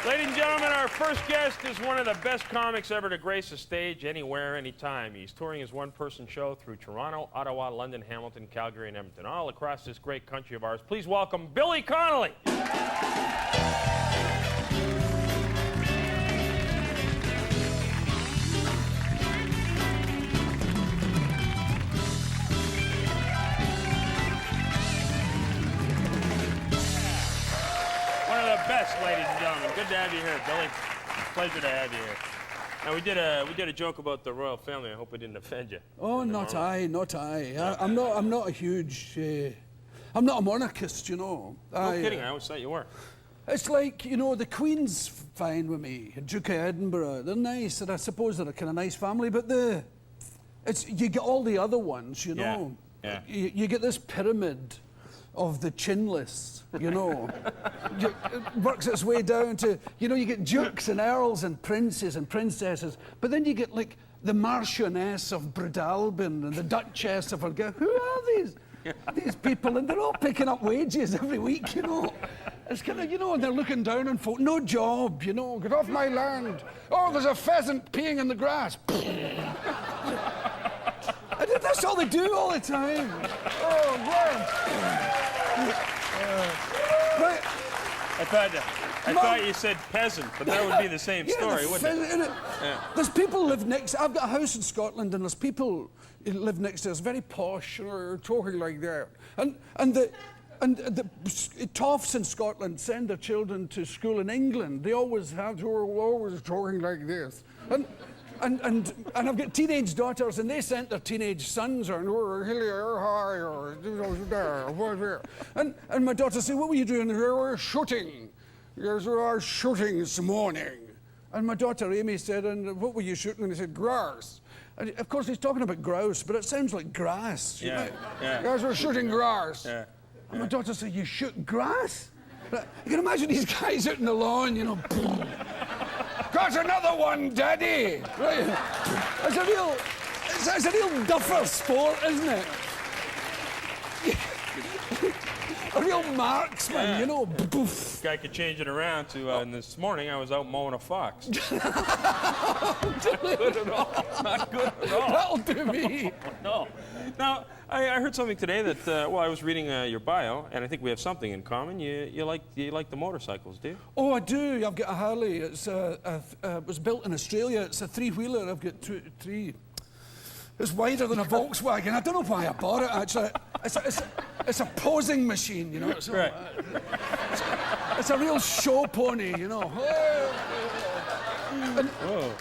Ladies and gentlemen, our first guest is one of the best comics ever to grace a stage anywhere, anytime. He's touring his one-person show through Toronto, Ottawa, London, Hamilton, Calgary, and Edmonton, all across this great country of ours. Please welcome Billy Connelly. Best, ladies and gentlemen. Good to have you here, Billy. Pleasure to have you here. Now we did a joke about the royal family. I hope it didn't offend you. Oh, not I. I'm not a huge. I'm not a monarchist, you know. No kidding. I always thought you were. It's like, you know, the Queen's fine with me. Duke of Edinburgh, they're nice, and I suppose they're a kind of nice family. But you get all the other ones, you know. Yeah. You get this pyramid of the chinless, you know. It works its way down to, you know, you get dukes and earls and princes and princesses, but then you get like the Marchioness of Breadalbane and the Duchess of Argyll. Who are these people? And they're all picking up wages every week, you know. It's kind of, you know, and they're looking down on folk. No job, you know. Get off my land. Oh, there's a pheasant peeing in the grass. And that's all they do all the time. Oh, yeah. Right. I thought you said peasant, but that would be the same story, wouldn't it? Yeah. There's people who live next. I've got a house in Scotland, and there's people who live next to us, very posh, you know, talking like that. And the toffs in Scotland send their children to school in England. They always have to, always talking like this. And I've got teenage daughters, and they sent their teenage sons, and my daughters say, "What were you doing here?" "We're shooting." "Yes, we are shooting this morning." And my daughter Amy said, "And what were you shooting?" And he said, "Grouse." And of course he's talking about grouse, but it sounds like grass. Yeah. "Yes, we're shooting grass." Yeah. And my daughter said, "You shoot grass?" You can imagine these guys out in the lawn, you know. "Got another one, Daddy!" Right? It's a real duffer sport, isn't it? A real marksman, you know. Boof. Guy could change it around to, and this morning I was out mowing a fox. Not good at all. Not good at all. That'll do me. No. Now, I heard something today that, well, I was reading your bio, and I think we have something in common. You like the motorcycles, do you? Oh, I do. I've got a Harley. It was built in Australia. It's a three-wheeler. I've got three. It's wider than a Volkswagen. I don't know why I bought it, actually. It's a posing machine, you know. Right. It's a real show pony, you know.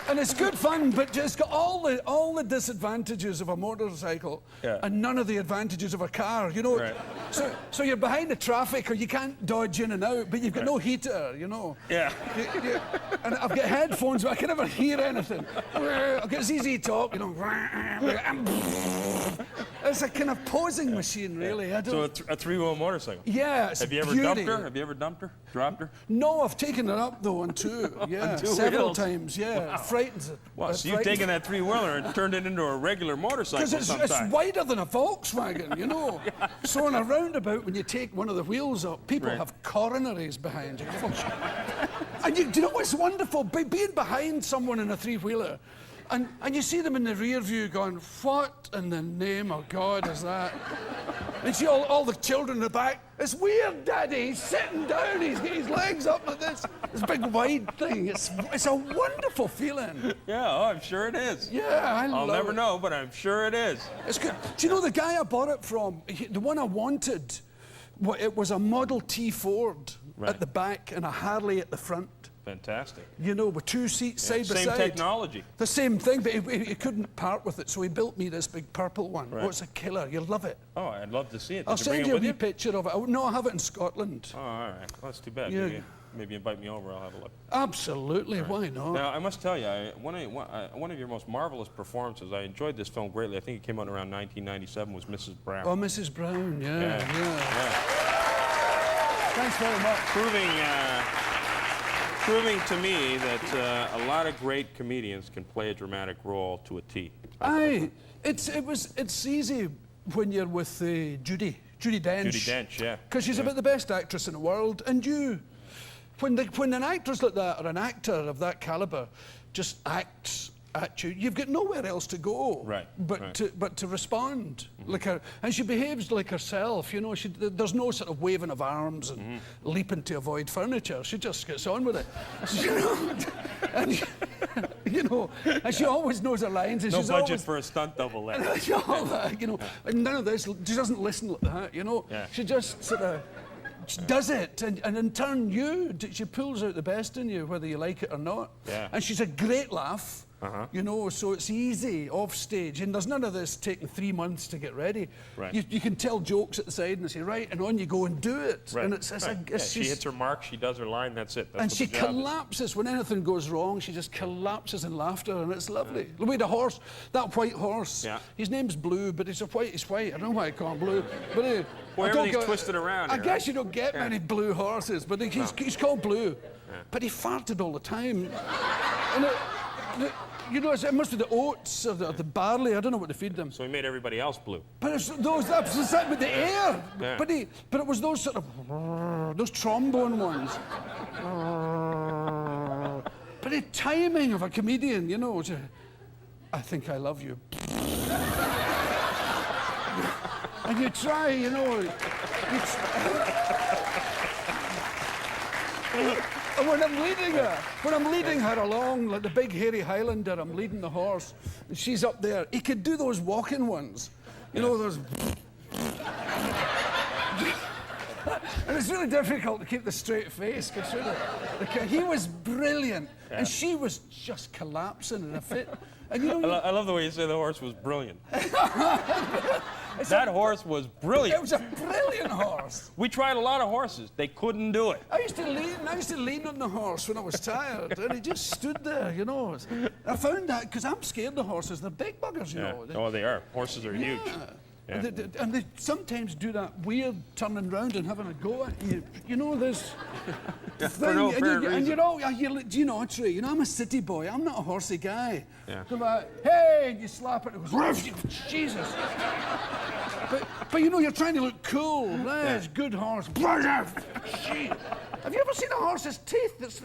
And it's good fun, but it's got all the disadvantages of a motorcycle, and none of the advantages of a car, you know. Right. So you're behind the traffic, or you can't dodge in and out, but you've got no heater, you know. Yeah. And I've got headphones, but I can never hear anything. I've got ZZ Top, you know. It's a kind of posing machine, really. So a three-wheel motorcycle. Yeah, it's Have you ever dumped her? Have you ever dumped her? Dropped her? No, I've taken it up though on two. Yeah, on two several wheels. times. Yeah, it frightens it. Wow, so you've taken that three-wheeler and turned it into a regular motorcycle because sometime. it's wider than a Volkswagen, you know. So on a roundabout, when you take one of the wheels up, people have coronaries behind you. And do you know what's wonderful? Being behind someone in a three-wheeler, and you see them in the rear view going, "What in the name of God is that?" And you see all the children in the back. "It's weird, Daddy. He's sitting down. He's got his legs up like this big wide thing." It's a wonderful feeling. Yeah, oh, I'm sure it is. Yeah, I'll never know, but I'm sure it is. It's good. Do you know the guy I bought it from? The one I wanted, it was a Model T Ford at the back and a Harley at the front. Fantastic. You know, with two seats side by side. Same technology. The same thing, but he couldn't part with it, so he built me this big purple one. Right. Oh, it's a killer. You'll love it. Oh, I'd love to see it. I'll send you a wee picture of it. No, I have it in Scotland. Oh, all right. Well, that's too bad. Yeah. Maybe invite me over. I'll have a look. Absolutely. Right. Why not? Now, I must tell you, one of your most marvelous performances, I enjoyed this film greatly. I think it came out around 1997, was Mrs. Brown. Oh, Mrs. Brown, yeah. Thanks very much. Proving to me that a lot of great comedians can play a dramatic role to a T. It's easy when you're with Judi Dench. Judi Dench, yeah. Because she's about the best actress in the world, and you when an actress like that or an actor of that caliber just acts at you, you've got nowhere else to go but to respond like her, and she behaves like herself. You know, there's no sort of waving of arms and leaping to avoid furniture. She just gets on with it. You know, and you know, and she always knows her lines. And No she's budget always, for a stunt double there. all that, you know, and none of this. She doesn't listen like that. You know, she just sort of does it, and in turn, she pulls out the best in you, whether you like it or not. Yeah. And she's a great laugh. You know, so it's easy off stage, and there's none of this taking 3 months to get ready. Right. You can tell jokes at the side and say, right, and on you go and do it. Right. And it's she hits her mark, she does her line, that's it. That's and what she the job is. collapses when anything goes wrong. She just collapses in laughter, and it's lovely. The way the horse, that white horse, his name's Blue, but he's white. I don't know why I call him Blue, but well, everything's twisted around. I guess you don't get many blue horses, but he's called Blue. But he farted all the time. And you know, it must be the oats or the barley. I don't know what to feed them. So he made everybody else blue. But it's that's with the air. Yeah. But it was those sort of those trombone ones. But the timing of a comedian, you know. I think I love you. And you try, you know. And when I'm leading her along, like the big hairy Highlander, I'm leading the horse, and she's up there. He could do those walking ones, you know, those. And it's really difficult to keep the straight face, considering. He was brilliant, and she was just collapsing in a fit. And you know, I love the way you say the horse was brilliant. That horse was brilliant. It was a brilliant horse. We tried a lot of horses. They couldn't do it. I used to lean on the horse when I was tired, and he just stood there, you know. I found that because I'm scared of horses. They're big buggers, you know. Oh, they are. Horses are huge. Yeah. And they sometimes do that weird turning round and having a go at you. You know, there's for no apparent reason. And you know, you know, Trey, you know, I'm a city boy. I'm not a horsey guy. Yeah. Come on, hey, and you slap it. It goes, Jesus. But you know, you're trying to look cool. That's good horse. Have you ever seen a horse's teeth? This.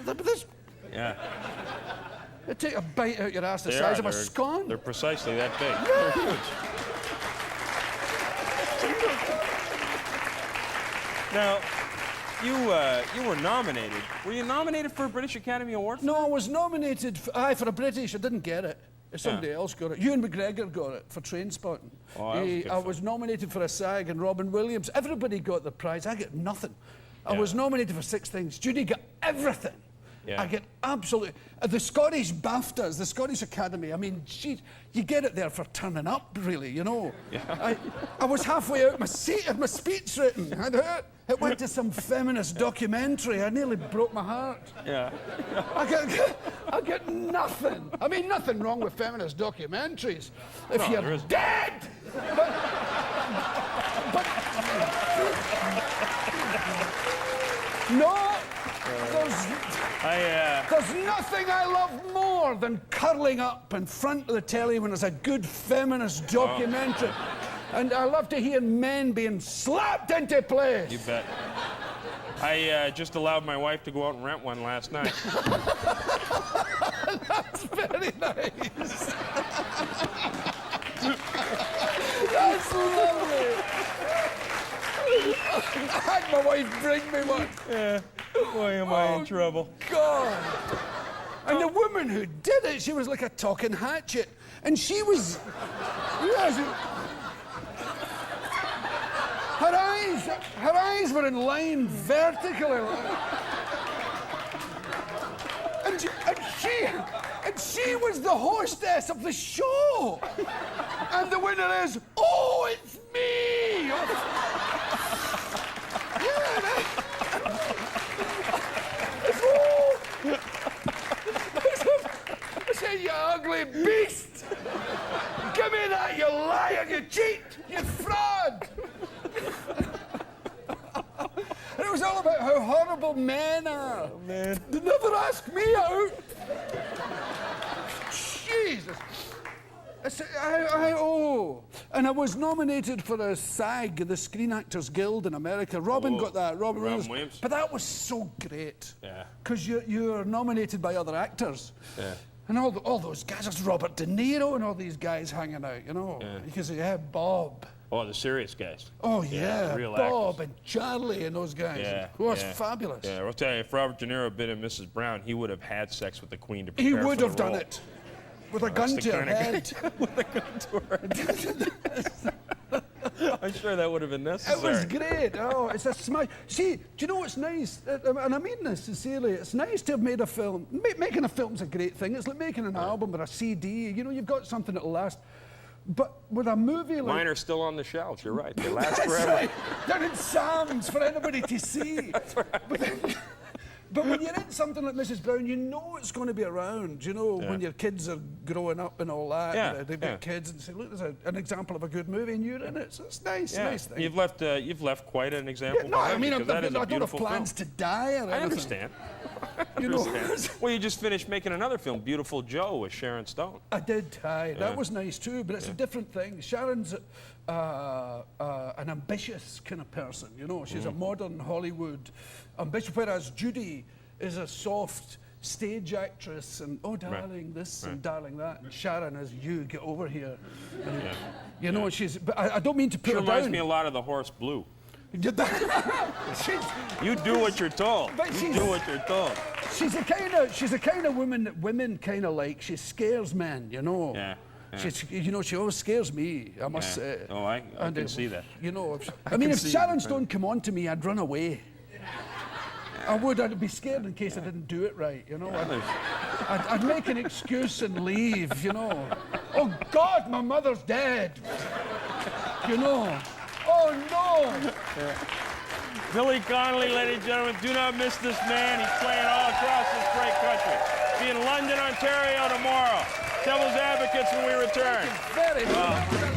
Yeah. They take a bite out your ass the size of a scone. They're precisely that big. Yeah. They're huge. Now, you were nominated. Were you nominated for a British Academy Award? No, I was nominated for a British. I didn't get it. Somebody else got it. Ewan McGregor got it for Trainspotting. Oh, I was nominated for a SAG, and Robin Williams. Everybody got the prize. I get nothing. I was nominated for 6 things. Judy got everything. Yeah. I get absolutely... the Scottish BAFTAs, the Scottish Academy, I mean, you get it there for turning up, really, you know. Yeah. I was halfway out my seat, had my speech written. It went to some feminist documentary. I nearly broke my heart. Yeah. I get nothing. I mean, nothing wrong with feminist documentaries if you're dead. But no, there's nothing I love more than curling up in front of the telly when there's a good feminist documentary. And I love to hear men being slapped into place. You bet. I just allowed my wife to go out and rent one last night. That's very nice. That's lovely. I had my wife bring me one. Yeah. Boy, am I in trouble. God. And the woman who did it, she was like a talking hatchet. And she was... Her eyes were in line vertically. And she was the hostess of the show. And the winner is, oh, it's me. I said, you ugly beast. Give me that, you liar, you cheat, you fraud. And it was all about how horrible men are. Oh, man. They never ask me out. Jesus. And I was nominated for a SAG, the Screen Actors Guild in America. Robin got that. Robin Williams. But that was so great. Yeah. Because you're nominated by other actors. Yeah. And all those guys, there's Robert De Niro and all these guys hanging out, you know. Yeah. Because you have Bob. Oh, the serious guys. Oh, yeah. The real Bob actors. and Charlie and those guys. Yeah. Oh, it's fabulous. Yeah, I'll tell you, if Robert De Niro had been in Mrs. Brown, he would have had sex with the Queen to He prepare would for have the done role. it. With a gun to her head. With a gun to her head. I'm sure that would have been necessary. It was great. Oh, it's a smash. See, do you know what's nice? And I mean this sincerely. It's nice to have made a film. Making a film's a great thing. It's like making an album or a CD. You know, you've got something that'll last. But with a movie like... Mine are still on the shelves. You're right. They last That's forever. right. They're in Sam's for anybody to see. That's right. But when you're in something like Mrs. Brown, you know it's going to be around, you know, when your kids are growing up and all that. Yeah, They've got kids and say, look, there's an example of a good movie and you're in it. So it's nice, nice thing. You've left quite an example. No, I mean, because that is a I don't have beautiful plans film. to die or anything. I understand. You know. Well, you just finished making another film, Beautiful Joe, with Sharon Stone. I did, aye. That was nice too, but it's a different thing. Sharon's an ambitious kind of person, you know. She's a modern Hollywood ambitious, whereas Judy is a soft stage actress and, oh, darling, this and darling that. And Sharon is, you, get over here. And, you know, she's, but I don't mean to put She her reminds down. me a lot of the horse Blue. She's, You do what you're told. But You she's- do what you're told. she's a kind of woman that women kind of like. She scares men, you know. Yeah. She's, you know, she always scares me, I must say. Oh, I can see that. You know, I mean, if see Sharon that. Stone come on to me, I'd run away. I would. I'd be scared in case I didn't do it right, you know. I'd make an excuse and leave, you know. Oh, God, my mother's dead. You know. Oh, no. Billy Connelly, ladies and gentlemen, do not miss this man. He's playing all across this great country. Be in London, Ontario tomorrow. Devil's Advocates when we return. Very good.